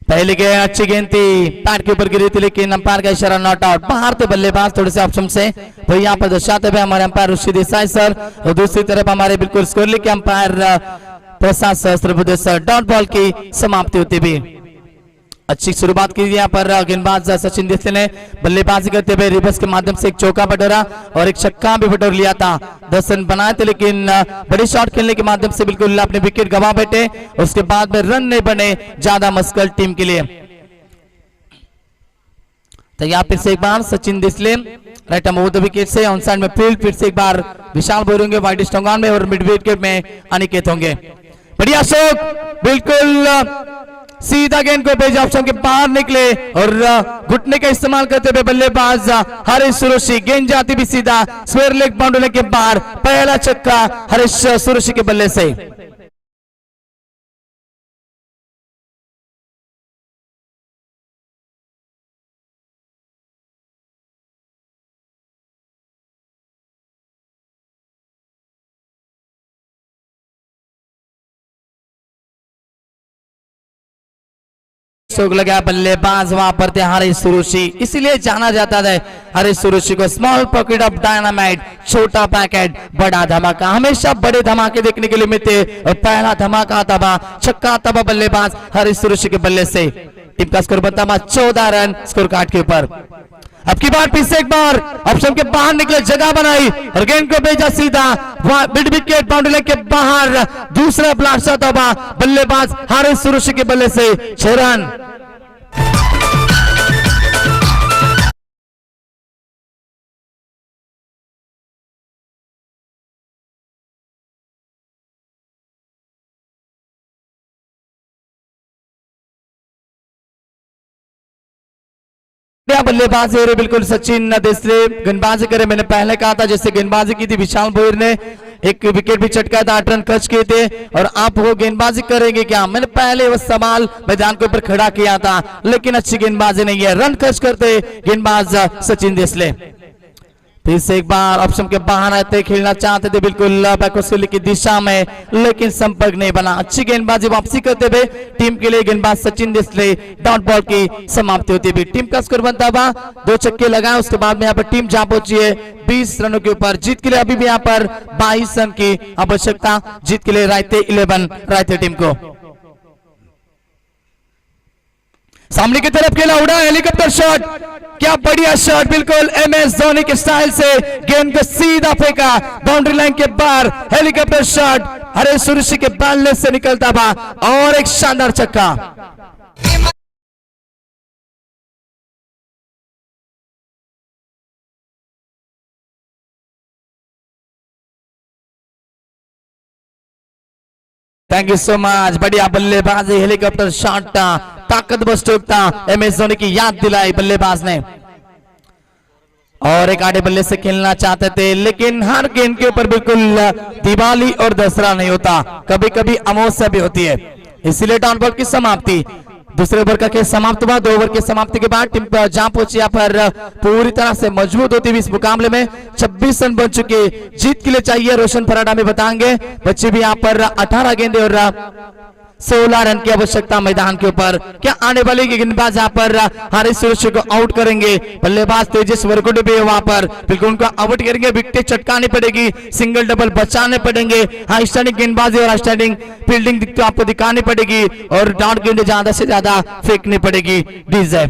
पहले गेंद अच्छी गेंद थी, पैड के ऊपर गिरी थी लेकिन अंपायर का इशारा नॉट आउट। बाहर थे बल्लेबाज थोड़े से ऑप्शन से, वही यहाँ पर दर्शाते हुए हमारे अंपायर ऋषि देसाई सर और दूसरी तरफ हमारे बिल्कुल स्कोर लेके अंपायर प्रसाद सहस्त्रबुद्धे सर। डॉट बॉल की समाप्ति होती भी अच्छी शुरुआत की यहाँ पर गेंदबाज सचिन देसले ने बल्लेबाजी करते हुए रिवर्स के माध्यम से एक चौका बटोरा और एक छक्का भी बटोर लिया था। 10 रन बनाए थे लेकिन बड़ी शॉट खेलने के माध्यम से बिल्कुल अपने विकेट गंवा बैठे। उसके बाद में रन नहीं बने ज्यादा मस्कल टीम के लिए। तो यहाँ फिर से एक बार Sachin Desale right arm over the wicket से ऑन साइड में फील्ड। फिर से एक बार विशाल भोईर होंगे वाइड स्टोंगान में और मिड विकेट में अनिकेत होंगे। बढ़िया शॉट, बिल्कुल सीधा गेंद को भेजा ऑप्शन के बाहर निकले और घुटने का इस्तेमाल करते हुए बल्लेबाज हरीश सुरुचि, गेंद जाती भी सीधा स्क्वायर लेग बाउंड्री के बाहर। पहला छक्का हरीश सुरुचि के बल्ले से। स्ट्रोक लगा बल्लेबाज वहां पर थे हरीश सुरुचि, इसीलिए जाना जाता है हरीश सुरुचि को। स्मॉल पॉकेट ऑफ डायनामाइट, छोटा पैकेट बड़ा धमाका, हमेशा बड़े धमाके देखने के लिए मिलते। और पहला धमाका तबा, छक्का तबा बल्लेबाज हरीश सुरुचि के बल्ले से। टीम का स्कोर बनता 14 रन स्कोर कार्ड के ऊपर। अब की बार फिर से एक बार ऑप्शन के बाहर निकले, जगह बनाई और गेंद को भेजा सीधा मिड विकेट बाउंड्री लाइन के बाहर। दूसरा ब्लास्ट तबा बल्लेबाज हारिस सुरुचि के बल्ले से 6 रन। बल्लेबाज है बिल्कुल सचिन देसले, गेंदबाजी करे मैंने पहले कहा था, जैसे गेंदबाजी की थी विशाल भोईर ने, एक विकेट भी चटका था, 8 रन खर्च किए थे। और आप वो गेंदबाजी करेंगे क्या, मैंने पहले वो सवाल मैदान के ऊपर खड़ा किया था, लेकिन अच्छी गेंदबाजी नहीं है, रन खर्च करते गेंदबाज सचिन देसले। फिर से एक बार ऑप्शन के बाहर आते, खेलना चाहते थे बिल्कुल बैकवर्ड की दिशा में, लेकिन संपर्क नहीं बना। अच्छी गेंदबाजी वापसी करते हुए टीम के लिए गेंदबाज सचिन देसले, डॉट बॉल की समाप्ति होती हुई। टीम का स्कोर बनता हुआ 2 छक्के लगाए, उसके बाद में यहाँ पर टीम जहां पहुंची है 20 रनों के ऊपर। जीत के लिए अभी भी यहाँ पर 22 रन की आवश्यकता, जीत के लिए रायते 11 रायते टीम को। सामने की तरफ खेला, उड़ा हेलीकॉप्टर शॉट, क्या बढ़िया शॉट, बिल्कुल MS धोनी के स्टाइल से गेंद को सीधा फेंका बाउंड्री लाइन के बाहर। हेलीकॉप्टर शॉट हरीश सुरुचि के बल्ले से निकलता था और एक शानदार छक्का। थैंक यू सो मच, बढ़िया बल्लेबाजी, हेलीकॉप्टर शॉट था, ताकतवर स्ट्रोक था, MS धोनी की याद दिलाई बल्लेबाज ने। और एक आड़े बल्ले से खेलना चाहते थे, लेकिन हर गेंद के ऊपर बिल्कुल दिवाली और दसरा नहीं होता, कभी कभी अमावस्या भी होती है, इसीलिए डॉट बॉल की समाप्ति। दूसरे ओवर का खेल समाप्त हुआ। 2 ओवर की समाप्ति के बाद टीम जहां पहुंची यहाँ पर पूरी तरह से मजबूत होती हुई इस मुकाबले में 26 रन बन चुके। जीत के लिए चाहिए रोशन फराडा में बताएंगे, बच्चे भी यहाँ पर 18 गेंदे और 16 रन की आवश्यकता मैदान के ऊपर। क्या आने वाले गेंदबाज यहाँ पर हारिस सुरुचि को आउट करेंगे, बल्लेबाज तेजस वरकुटे भी वहां पर बिल्कुल उनको आउट करेंगे, विकेट चटकानी पड़ेगी, सिंगल डबल बचाने पड़ेंगे, स्टैंडिंग गेंदबाजी और स्टैंडिंग फील्डिंग तो आपको दिखानी पड़ेगी और डॉट गेंद ज्यादा से ज्यादा फेंकनी पड़ेगी। डीजे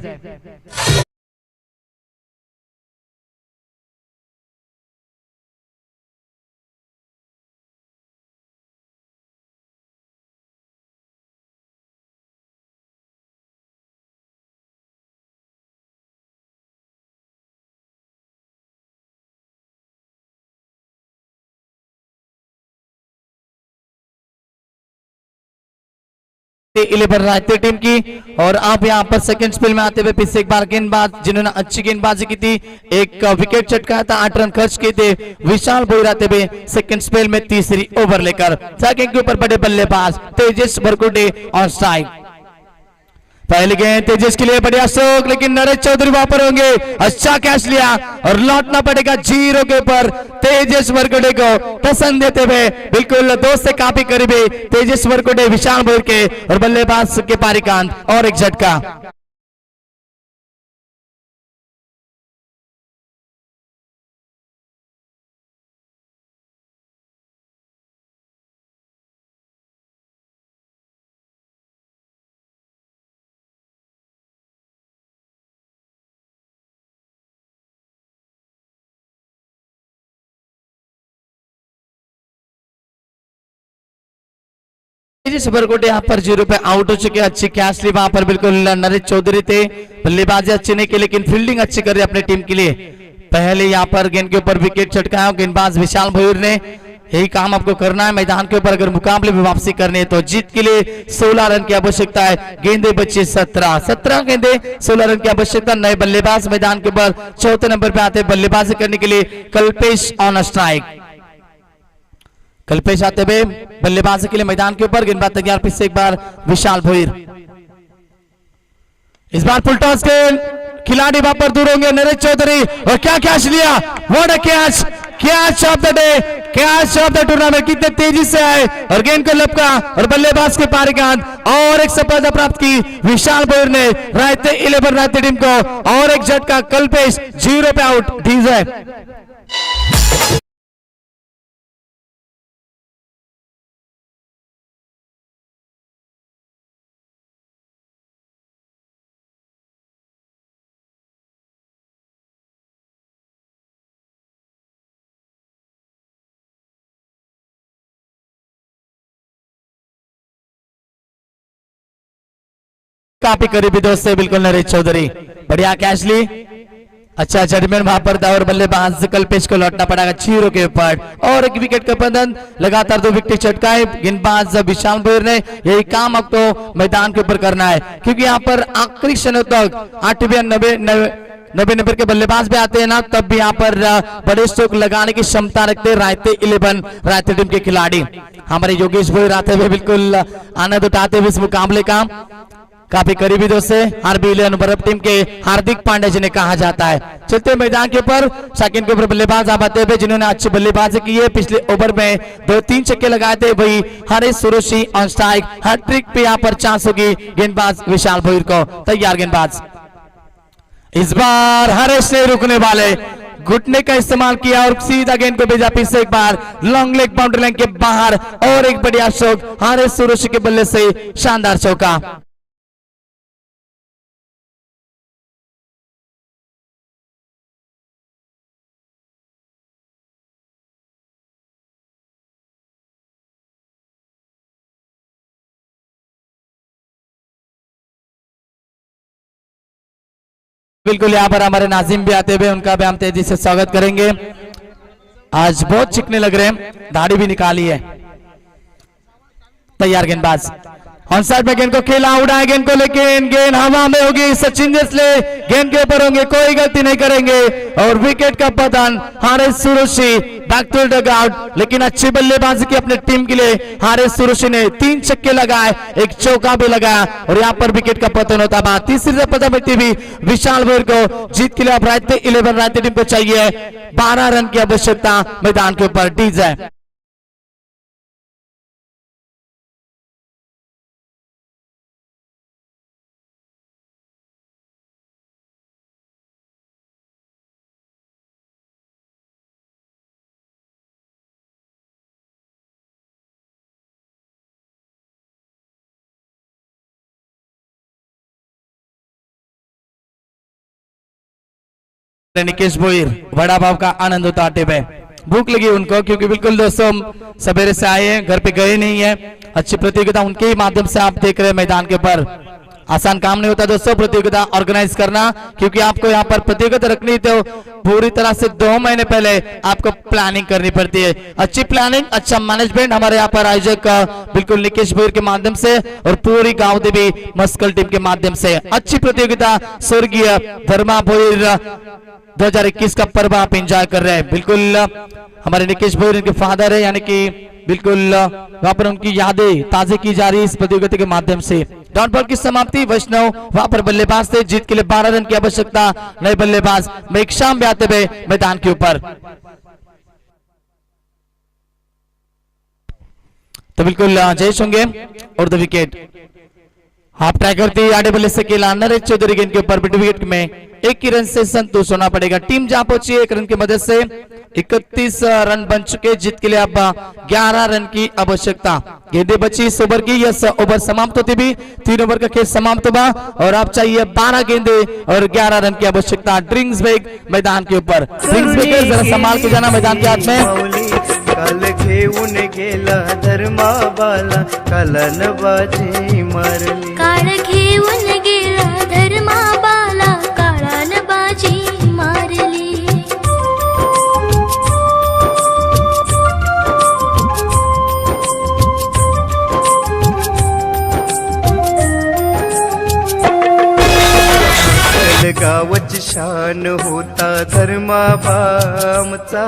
रायते टीम की। और आप यहाँ पर सेकंड स्पेल में आते हुए फिर से एक बार गेंदबाज जिन्होंने अच्छी गेंदबाजी की थी, एक विकेट चटकाया था, 8 रन खर्च किए थे, विशाल भोईर आते हुए सेकंड स्पेल में तीसरी ओवर लेकर। सेकंड के ऊपर बड़े बल्लेबाज तेजस वरकुटे ऑन स्ट्राइक। पहली गेंद तेजस के लिए बढ़िया स्ट्रोक, लेकिन नरेश चौधरी वहां पर होंगे, अच्छा कैच लिया और लौटना पड़ेगा 0 के ऊपर। तेजस वरकुटे को पसंद देते हुए बिल्कुल 2 से काफी करीबी तेजस वरकुटे विशाल भोईर के और बल्लेबाज के पारिकांत और एक झटका। वरकुटे यहाँ पर 0 पे आउट हो चुके। अच्छी कैच ली वहां पर बिल्कुल नरेश चौधरी थे, बल्लेबाजी अच्छी नहीं की लेकिन फील्डिंग अच्छी कर रहे अपनी टीम के लिए। पहले यहाँ पर गेंद के ऊपर विकेट चटकाया गेंदबाज विशाल भोईर ने, यही काम आपको करना है मैदान के ऊपर अगर मुकाबले में वापसी करनी है तो। जीत के लिए 16 रन की आवश्यकता है, गेंदे बची 17 गेंदे 16 रन की आवश्यकता। नए बल्लेबाज मैदान के ऊपर 4थे नंबर पे आते बल्लेबाजी करने के लिए कल्पेश ऑन स्ट्राइक। कल्पेश आते हुए बल्लेबाजी के लिए मैदान के ऊपर, गेंदबाज तैयार, फिर से एक बार विशाल भोईर। इस बार फुल टॉस गेंद, खिलाड़ी वहां पर दूर होंगे नरेश चौधरी और क्या कैच लिया, what a catch, catch of the day, catch of the tournament कितने तेजी से आए और गेंद को लपका और बल्लेबाज के पारी गेंद और एक सफलता प्राप्त की विशाल भोईर ने रायते 11 रायते टीम को और एक झटका कल्पेश 0 पे आउट डीजे काफी करीबी दोस्त है बिल्कुल नरेश चौधरी बढ़िया कैच ली अच्छा जजमेंट वहां पर था और बल्लेबाज कल्पेश को लौटना पड़ेगा 0 के ऊपर और एक विकेट का बंधन लगातार 2 विकेट चटकाए गेंदबाज विशाल भोईर ने यही काम अब तो मैदान के ऊपर करना है क्योंकि यहाँ पर आखिरी क्षणों तक 8वें 90 नंबर के बल्लेबाज भी आते हैं ना तब भी यहाँ पर बड़े स्ट्रोक लगाने की क्षमता रखते रायते 11 रायते टीम के खिलाड़ी हमारे योगेश भोईर आते हुए बिल्कुल आनंद उठाते हुए इस मुकाबले का काफी करीबी दोस्त है आरबी 11 बर्फ टीम के हार्दिक पांड्या जिन्हें कहा जाता है चलते मैदान के ऊपर सेकंड के ऊपर बल्लेबाज आप आते हुए जिन्होंने अच्छी बल्लेबाजी की है पिछले ओवर में 2-3 छक्के लगाए थे वही हरीश सुरुशी ऑन स्ट्राइक हैट्रिक पे यहाँ पर चांस होगी गेंदबाज विशाल भोईर को तैयार गेंदबाज इस बार हरीश ने रुकने वाले घुटने का इस्तेमाल किया और सीधा गेंद को भेजा फिर से एक बार लॉन्ग लेग बाउंड्री लाइन के बाहर और एक बढ़िया शॉट हरीश सुरुशी के बल्ले से शानदार चौका बिल्कुल यहाँ पर हमारे नाजिम भी आते हुए उनका भी हम तेजी से स्वागत करेंगे आज बहुत चिकने लग रहे हैं दाढ़ी भी निकाली है तैयार गेंदबाज ऑन साइड में गेंद को खेला उड़ाए गेंद को लेकिन गेंद हवा में होगी सचिन जैसले गेंद के ऊपर होंगे कोई गलती नहीं करेंगे और विकेट का पतन Harish Surushi back to dugout लेकिन अच्छी बल्लेबाजी की अपने टीम के लिए हरीश सुरुशी ने 3 छक्के लगाए एक चौका भी लगाया और यहाँ पर विकेट का पतन होता है तीसरी सफलता मिलती हुई विशाल भोईर को जीत के लिए अब रायते 11 रायते टीम को चाहिए 12 रन की आवश्यकता मैदान के ऊपर डीजे निकेश भोईर बड़ा भाव का आनंद उठाते हुए भूख लगी उनको क्योंकि बिल्कुल दोस्तों सवेरे से आए हैं घर पे गए नहीं है अच्छी प्रतियोगिता उनके ही माध्यम से आप देख रहे हैं मैदान के ऊपर आसान काम नहीं होता दोस्तों प्रतियोगिता ऑर्गेनाइज करना क्योंकि आपको यहाँ पर प्रतियोगिता रखनी तो पूरी तरह से 2 महीने पहले आपको प्लानिंग करनी पड़ती है अच्छी प्लानिंग अच्छा मैनेजमेंट हमारे यहाँ पर आयोजक बिल्कुल निकेश भोईर के माध्यम से और पूरी गांव देवी मस्कल टीम के माध्यम से अच्छी प्रतियोगिता स्वर्गीय धर्मा भोईर 2021 का पर्व आप एंजॉय कर रहे हैं बिल्कुल हमारे निकेश भोईर इनके फादर है यानी कि बिल्कुल वहां पर उनकी यादें ताजे की जा रही है इस प्रतियोगिता के माध्यम से डॉट बॉल की समाप्ति वैष्णव वहां पर बल्लेबाज थे जीत के लिए 12 रन की आवश्यकता नए बल्लेबाज मेघश्याम भी आते हुए मैदान के ऊपर तो बिल्कुल जयेश होंगे और 2 विकेट हाफ ट्राई करती आड़े बल्ले से खेला नरेश चौधरी गेंद के ऊपर विकेट में 1 ही रन से संतुष्ट होना पड़ेगा टीम जहां पहुंची 1 रन की मदद से 31 रन बन चुके जीत के लिए अब 11 रन की आवश्यकता गेंदे बची इस ओवर की यह ओवर समाप्त होती भी 3 ओवर का खेल समाप्त हुआ और अब चाहिए 12 गेंदे और 11 रन की आवश्यकता ड्रिंक्स बेग मैदान के ऊपर ड्रिंक्स बेग जरा संभाल के जाना मैदान के हाथ में काल घेऊन गेला धर्मा बाला कालन बाजी मारली काळ घेऊन गेला धर्मा बाला काळान बाजी मारली गावाची शान होता धर्माबामचा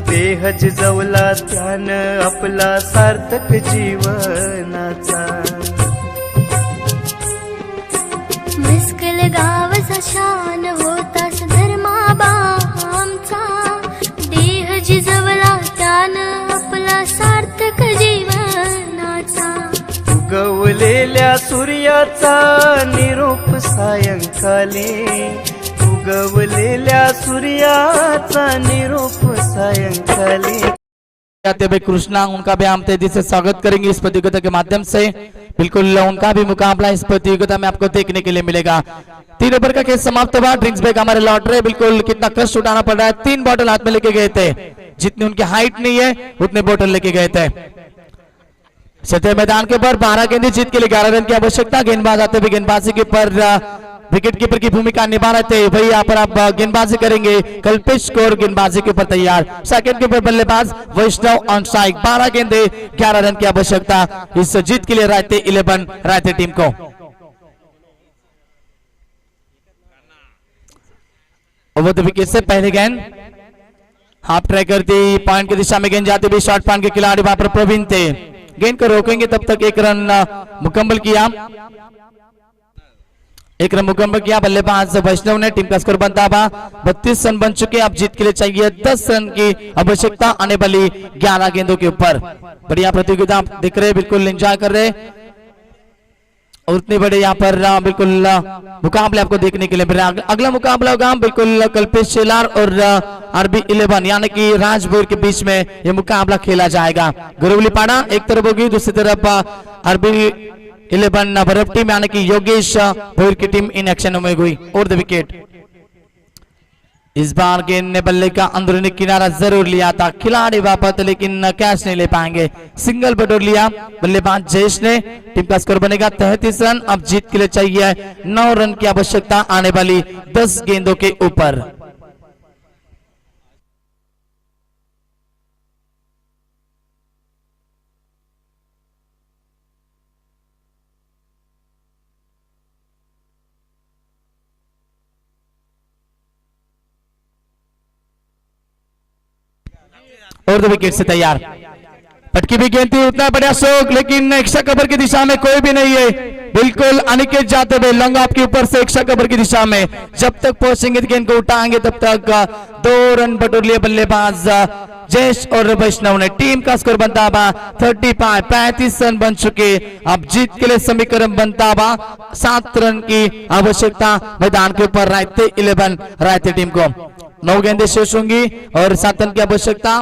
देह जिजवला त्यानं आपला सार्थक जीवनाचा मस्कल गावचा शान होतास धर्माबा आमचा उगवलेल्या सूर्याचा निरोप सायंकाली, उगवलेल्या सूर्याचा निरोप सायंकाली। आते भाई कृष्णा, उनका भी हम तेजी से स्वागत करेंगे इस प्रतियोगिता के माध्यम से। बिल्कुल उनका भी मुकाबला इस प्रतियोगिता में आपको देखने के लिए मिलेगा। 3 ओवर का खेल समाप्त हुआ। ड्रिंक्स बैग हमारे लौट रहे। बिल्कुल कितना कष्ट उठाना पड़ रहा है। 3 बॉटल हाथ में लेके गए थे, जितनी उनकी हाइट नहीं है उतने बोतल लेके गए थे। सतह मैदान के ऊपर 12 गेंदें जीत के लिए 11 रन की आवश्यकता। गेंदबाज आते हुए गेंदबाजी के ऊपर विकेट कीपर की भूमिका निभा रहे थे। भाई यहाँ पर आप गेंदबाजी करेंगे। कल्पेश कौर गेंदबाजी के ऊपर तैयार। सेकंड के ऊपर बल्लेबाज वैष्णव ऑन स्ट्राइक। 12 गेंदे 11 रन की आवश्यकता इस जीत के लिए रायते 11 रायते टीम को। ओवर द विकेट से पहले गेंद हाफ ट्राई करती, पॉइंट की दिशा में गेंद जाते हुए शॉर्ट पॉइंट के खिलाड़ी वहां पर प्रवीण थे। गेंद को रोकेंगे तब तक 1 रन मुकम्मल किया। 1 रन मुकम्मल किया बल्लेबाज वैष्णव ने। टीम का स्कोर बनता हुआ 32 रन बन चुके। अब जीत के लिए चाहिए 10 रन की आवश्यकता आने वाली 11 गेंदों के ऊपर। बढ़िया प्रतियोगिता आप देख रहे, बिल्कुल एंजॉय कर रहे और उतने बड़े यहाँ पर बिल्कुल मुकाबले आपको देखने के लिए मिल रहा है। अगला मुकाबला होगा बिल्कुल कल्पेश शेलार और आरबी 11 यानी कि राजभोर के बीच में ये मुकाबला खेला जाएगा। गुरुवलीपाड़ा एक तरफ होगी, दूसरी तरफ आरबी 11 भरत टीम यानी कि योगेश भोर की टीम इन एक्शन में हुई। और द विकेट इस बार गेंद ने बल्ले का अंदरूनी किनारा जरूर लिया था खिलाड़ी वापस, लेकिन कैच नहीं ले पाएंगे। सिंगल बटोर लिया बल्लेबाज जयेश ने। टीम का स्कोर बनेगा 33 रन। अब जीत के लिए चाहिए 9 रन की आवश्यकता आने वाली 10 गेंदों के ऊपर। और 2 विकेट से तैयार। पटकी भी गेंद थी, उतना बढ़िया शौक, लेकिन एक्स्ट्रा कवर की दिशा में कोई भी नहीं है। बिल्कुल अनिकेत जाते हुए लॉन्ग ऑफ के ऊपर से एक्स्ट्रा कवर की दिशा में जब तक पहुंचेंगे गेंद को उठाएंगे तब तक 2 रन बटोर लिए बल्लेबाज जयेश और वैष्णव ने। टीम का स्कोर बनता हुआ 35 रन बन चुके। अब जीत के लिए समीकरण बनता हुआ 7 रन की आवश्यकता मैदान के ऊपर रायते 11 रायते टीम को। 9 गेंदें शेष होंगी और 7 रन की आवश्यकता।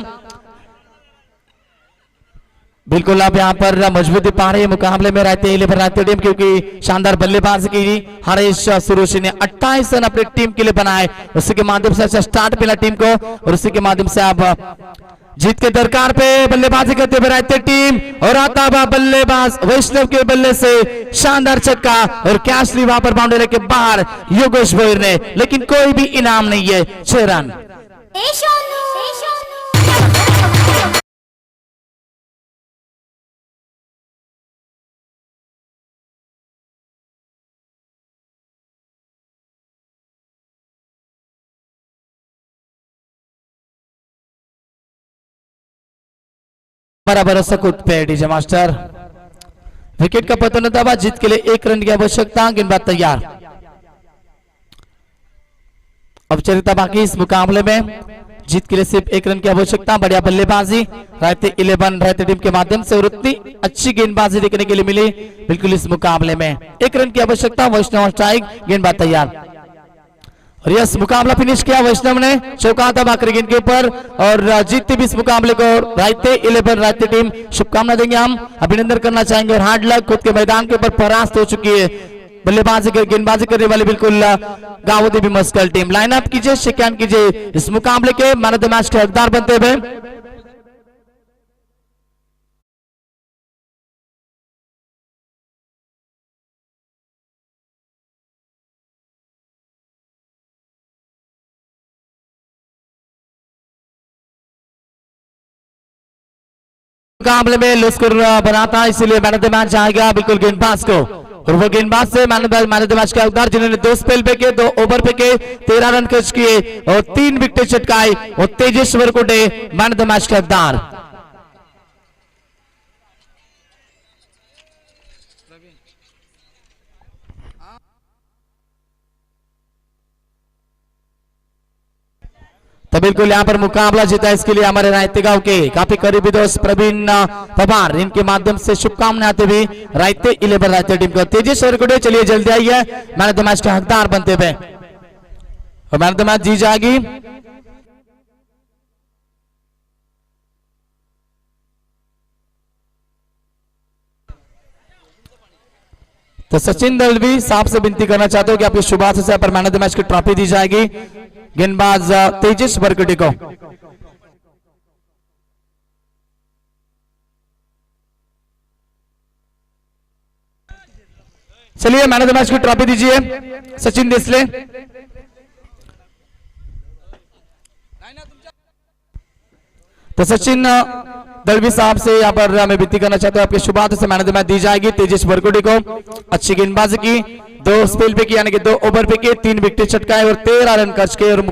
बिल्कुल आप यहाँ पर मजबूती पा रहे हैं मुकाबले में रहते 11 रायते टीम, क्योंकि शानदार बल्लेबाजी की हरीश सुरेशी ने 28 रन अपनी टीम के लिए बनाए। उसी के माध्यम से अच्छा स्टार्ट मिला टीम को और उसी के माध्यम से आप जीत के दरकार पे बल्लेबाजी करते हुए रहते टीम। और आता हुआ बल्लेबाज वैष्णव के बल्ले से शानदार छक्का और कैच ली वहां पर बाउंड्री के बाहर योगेश भोर ने, लेकिन कोई भी इनाम नहीं है। 6 रन। हमारा भरोसा खुद पे डीजे मास्टर। विकेट का पतन होता हुआ जीत के लिए 1 रन की आवश्यकता। गेंदबाज तैयार। औपचारिकता बाकी इस मुकाबले में जीत के लिए सिर्फ 1 रन की आवश्यकता। बढ़िया बल्लेबाजी रायते 11 रायते टीम के माध्यम से और उतनी अच्छी गेंदबाजी देखने के लिए मिली बिल्कुल इस मुकाबले में। 1 रन की आवश्यकता। वैष्णव स्ट्राइक। गेंदबाज तैयार और यस मुकाबला फिनिश किया वैष्णव ने। चौका था बाकरी गेंद के ऊपर और जीतती भी इस मुकाबले को रायते 11 रायते टीम। शुभकामना देंगे हम, अभिनंदन करना चाहेंगे और हार्ड लक। खुद के मैदान के ऊपर परास्त हो चुकी है बल्लेबाजी गेंदबाजी करने वाली बिल्कुल गावोदी मस्कल टीम। लाइनअप कीजिए, शिकायत कीजिए इस मुकाबले के मैन ऑफ द मैच के हकदार बनते हुए। मुकाबले में लो स्कोर बनाता है, इसीलिए मैन ऑफ द मैच जाएगा बिल्कुल गेंदबाज को। और वो गेंदबाज से मैन ऑफ द मैच का हकदार जिन्होंने 2 स्पेल पे के 2 ओवर पे के 13 रन खर्च किए और 3 विकेट चटकाए और तेजेश्वर कोटे मैन ऑफ द मैच का हकदार। बिल्कुल यहाँ पर मुकाबला जीता इसके लिए हमारे रायते गांव के काफी करीबी दोस्त प्रवीण पवार, इनके माध्यम से शुभकामनाएं आते हुए रायते 11 रायते टीम को तेजस वरकुटे। चलिए जल्दी आइए, मैन ऑफ द मैच के हकदार बनते हुए और मैन ऑफ द मैच जी जाएगी तो सचिन दलवी साहब से विनती करना चाहते हो कि आपके शुभाश से पर मैन ऑफ द मैच की ट्रॉफी दी जाएगी गेंदबाज तेजस वरकुटे को। चलिए मैन ऑफ द मैच की ट्रॉफी दीजिए सचिन देसले। तो सचिन दलवी साहब से यहाँ पर मैं विनती करना चाहता हूँ आपके शुभार्थ से मैन ऑफ द मैच दी जाएगी तेजस वरकुटे को। अच्छी गेंदबाजी की, 2 स्पेल पे की यानी कि 2 ओवर पे के 3 विकेट चटकाए और 13 रन खर्च किए और